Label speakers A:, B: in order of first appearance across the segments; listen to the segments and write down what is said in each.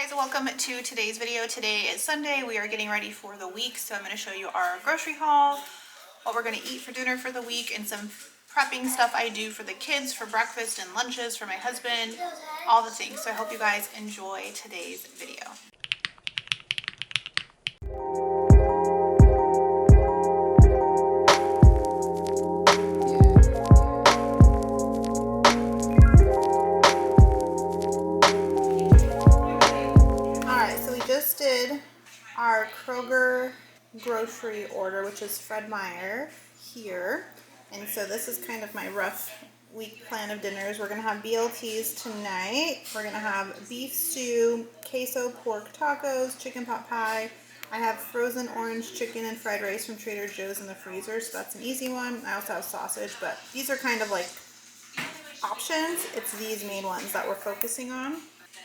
A: Guys, welcome to today's video. Today is Sunday. We are getting ready for the week, so I'm going to show you our grocery haul, what we're going to eat for dinner for the week, and some prepping stuff I do for the kids for breakfast and lunches for my husband, all the things. So I hope you guys enjoy today's video. Did our Kroger grocery order, which is Fred Meyer here, and so this is kind of my rough week plan of dinners. We're gonna have BLTs tonight. We're gonna have beef stew, queso pork tacos, chicken pot pie. I have frozen orange chicken and fried rice from Trader Joe's in the freezer, so that's an easy one. I also have sausage, but these are kind of like options. It's these main ones that we're focusing on.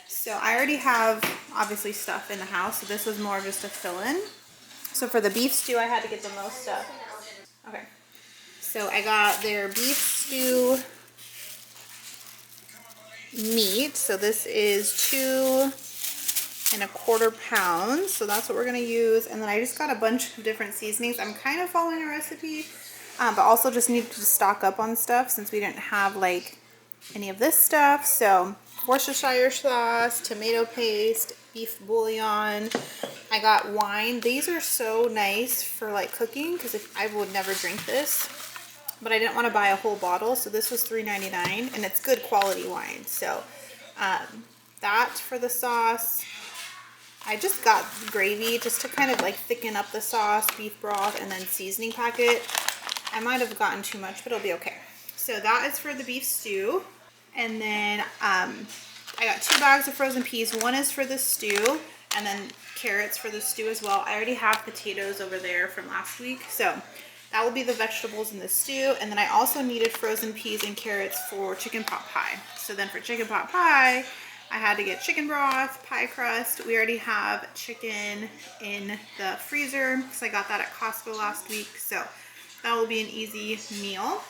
A: So I already have obviously stuff in the house, so this was more of just a fill-in. So for the beef stew, I had to get the most stuff. Okay, so I got their beef stew meat. So this is 2 1/4 pounds. So that's what we're gonna use. And then I just got a bunch of different seasonings. I'm kind of following a recipe, but also just needed to stock up on stuff since we didn't have like any of this stuff. So Worcestershire sauce, tomato paste, beef bouillon. I got wine. These are so nice for like cooking because I would never drink this, but I didn't want to buy a whole bottle, so this was $3.99 and it's good quality wine. So that for the sauce. I just got gravy just to kind of like thicken up the sauce, beef broth, and then seasoning packet. I might have gotten too much, but it'll be okay. So that is for the beef stew. And then I got 2 bags of frozen peas. One is for the stew, and then carrots for the stew as well. I already have potatoes over there from last week, so that will be the vegetables in the stew. And then I also needed frozen peas and carrots for chicken pot pie. So then for chicken pot pie, I had to get chicken broth, pie crust. We already have chicken in the freezer because I got that at Costco last week, so that will be an easy meal.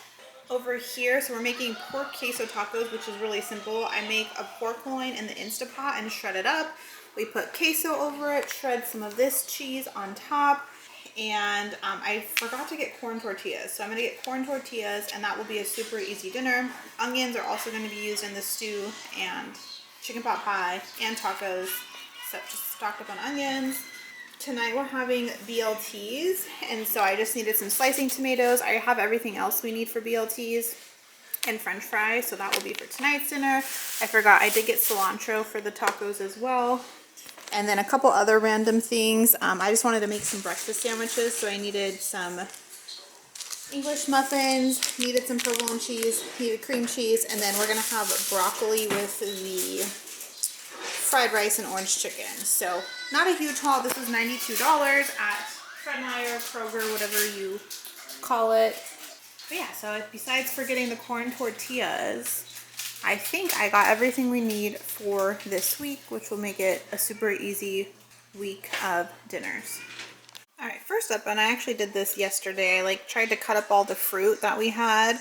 A: Over here, so we're making pork queso tacos, which is really simple. I make a pork loin in the Instapot and shred it up. We put queso over it, shred some of this cheese on top, and I forgot to get corn tortillas. So I'm gonna get corn tortillas, and that will be a super easy dinner. Onions are also gonna be used in the stew and chicken pot pie and tacos, so just stocked up on onions. Tonight we're having BLTs, and so I just needed some slicing tomatoes. I have everything else we need for BLTs and french fries, so that will be for tonight's dinner. I forgot I did get cilantro for the tacos as well. And then a couple other random things. I just wanted to make some breakfast sandwiches, so I needed some English muffins, needed some provolone cheese, needed cream cheese, and then we're gonna have broccoli with the fried rice and orange chicken. So not a huge haul. This is $92 at Fred Meyer, Kroger, whatever you call it. But yeah, so besides for getting the corn tortillas, I think I got everything we need for this week, which will make it a super easy week of dinners. All right, first up, and I actually did this yesterday, I like tried to cut up all the fruit that we had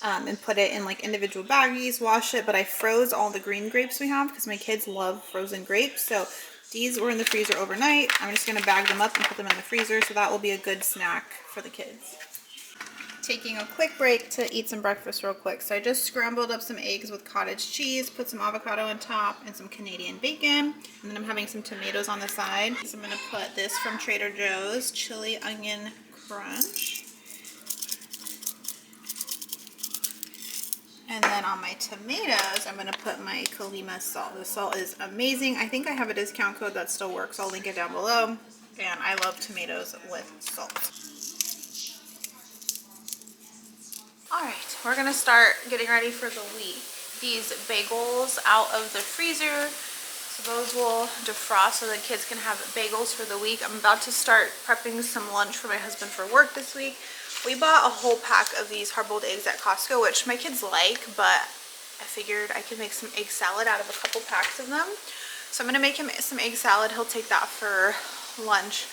A: and put it in like individual baggies, wash it, but I froze all the green grapes we have because my kids love frozen grapes. So these were in the freezer overnight. I'm just gonna bag them up and put them in the freezer, so that will be a good snack for the kids. Taking a quick break to eat some breakfast real quick. So I just scrambled up some eggs with cottage cheese, put some avocado on top and some Canadian bacon, and then I'm having some tomatoes on the side. So I'm gonna put this from Trader Joe's chili onion crunch. And then on my tomatoes, I'm going to put my Colima salt. The salt is amazing. I think I have a discount code that still works. I'll link it down below. And I love tomatoes with salt. Alright, we're going to start getting ready for the week. These bagels out of the freezer. So those will defrost so the kids can have bagels for the week. I'm about to start prepping some lunch for my husband for work this week. We bought a whole pack of these hard-boiled eggs at Costco, which my kids like, but I figured I could make some egg salad out of a couple packs of them. So I'm going to make him some egg salad. He'll take that for lunch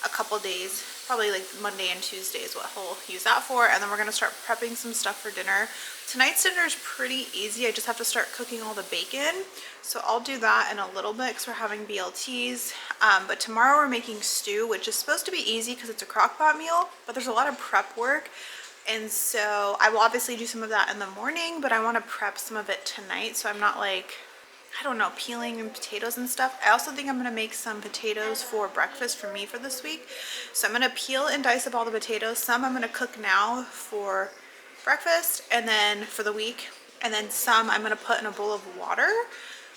A: a couple days probably like Monday and Tuesday is what he'll use that for. And then we're gonna start prepping some stuff for dinner. Tonight's dinner is pretty easy. I just have to start cooking all the bacon. So I'll do that in a little bit because we're having BLTs. But tomorrow we're making stew, which is supposed to be easy because it's a crock pot meal, but there's a lot of prep work. And so I will obviously do some of that in the morning, but I want to prep some of it tonight. So I'm not like, I don't know, peeling and potatoes and stuff. I also think I'm going to make some potatoes for breakfast for me for this week. So I'm going to peel and dice up all the potatoes. Some I'm going to cook now for breakfast and then for the week. And then some I'm going to put in a bowl of water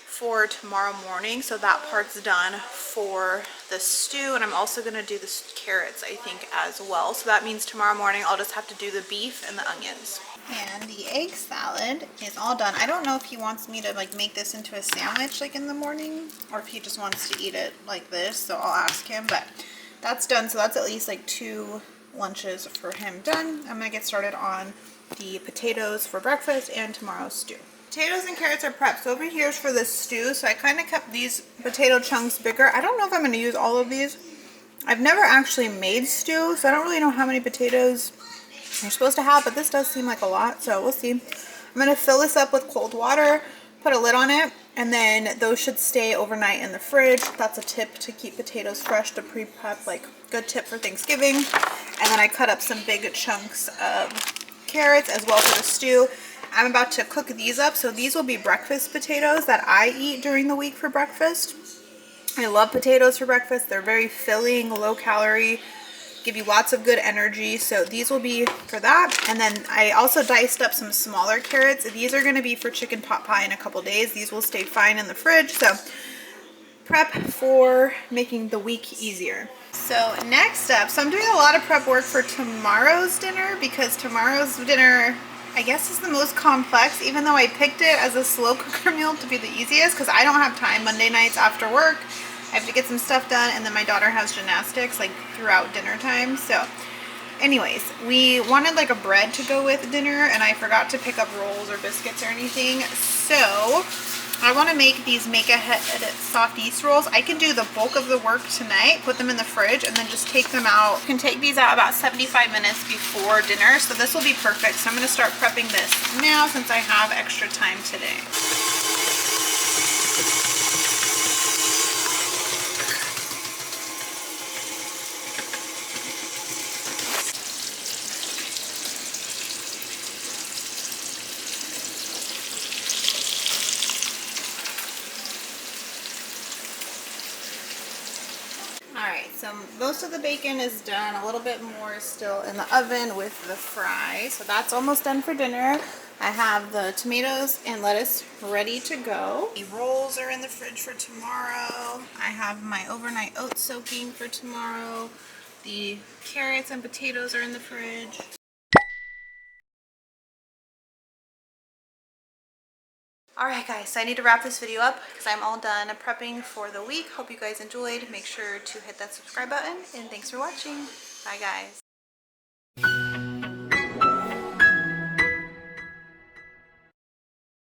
A: for tomorrow morning, so that part's done for the stew. And I'm also going to do the carrots, I think, as well. So that means tomorrow morning I'll just have to do the beef and the onions. And the egg salad is all done. I don't know if he wants me to like make this into a sandwich like in the morning, or if he just wants to eat it like this, so I'll ask him. But that's done, so that's at least like 2 lunches for him done. I'm gonna get started on the potatoes for breakfast and tomorrow's stew. Potatoes and carrots are prepped. So over here is for the stew. So I kind of kept these potato chunks bigger. I don't know if I'm going to use all of these. I've never actually made stew, so I don't really know how many potatoes you're supposed to have, but this does seem like a lot, so we'll see. I'm going to fill this up with cold water, put a lid on it, and then those should stay overnight in the fridge. That's a tip to keep potatoes fresh, to pre-prep, like good tip for Thanksgiving. And then I cut up some big chunks of carrots as well for the stew. I'm about to cook these up, so these will be breakfast potatoes that I eat during the week for breakfast. I love potatoes for breakfast. They're very filling, low calorie, give you lots of good energy. So these will be for that. And then I also diced up some smaller carrots. These are going to be for chicken pot pie in a couple days. These will stay fine in the fridge. So prep for making the week easier. So next up, so I'm doing a lot of prep work for tomorrow's dinner, because tomorrow's dinner, I guess, is the most complex, even though I picked it as a slow cooker meal to be the easiest, because I don't have time Monday nights after work. I have to get some stuff done, and then my daughter has gymnastics like throughout dinner time. So anyways, we wanted like a bread to go with dinner, and I forgot to pick up rolls or biscuits or anything. So I want to make these make-ahead soft yeast rolls. I can do the bulk of the work tonight, put them in the fridge, and then just take them out. You can take these out about 75 minutes before dinner, so this will be perfect. So I'm going to start prepping this now since I have extra time today. Alright, so most of the bacon is done. A little bit more is still in the oven with the fry. So that's almost done for dinner. I have the tomatoes and lettuce ready to go. The rolls are in the fridge for tomorrow. I have my overnight oats soaking for tomorrow. The carrots and potatoes are in the fridge. Alright guys, so I need to wrap this video up because I'm all done prepping for the week. Hope you guys enjoyed. Make sure to hit that subscribe button, and thanks for watching. Bye guys.